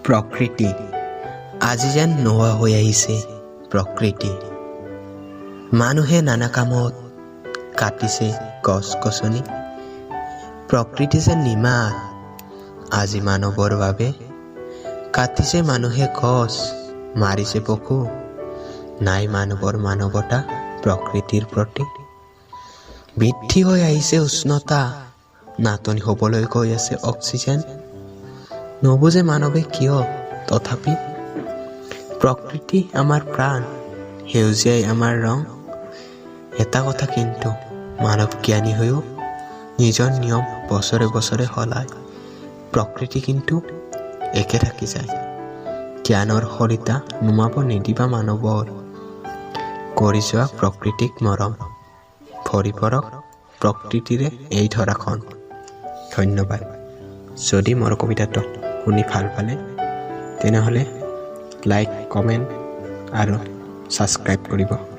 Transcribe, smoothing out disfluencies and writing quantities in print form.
প্ৰকৃতি আজি যেন নোহোৱা হৈ আহিছে। প্ৰকৃতি মানুহে নানা কামত কাটিছে গছ-গছনি। প্ৰকৃতি যেন নিমাত আজি মানৱৰ বাবে। কাটিছে মানুহে গছ, মাৰিছে পশু। নাই মানৱৰ মানৱতা প্ৰকৃতিৰ প্ৰতি। বৃদ্ধি হৈ আহিছে উষ্ণতা, নাটনি হ'বলৈ গৈ আছে অক্সিজেন। নুবুজে মানৱে কিয়, তথাপি প্ৰকৃতি আমাৰ প্ৰাণ, সেউজীয়াই আমাৰ ৰং। এটা কথা কিন্তু, মানৱ জ্ঞানী হৈও নিজৰ নিয়ম বছৰে বছৰে সলায়। প্ৰকৃতি কিন্তু একে থাকি যায়। জ্ঞানৰ সৰিতা নুমাব নিদিবা মানৱৰ। কৰি যোৱা প্ৰকৃতিক মৰম, ভৰি পৰক প্ৰকৃতিৰে এই ধৰাখন। ধন্যবাদ। যদি মোৰ কবিতাটো শুনি ভাল পালে তেনেহ'লে লাইক, কমেণ্ট আৰু ছাবস্ক্ৰাইব কৰিব।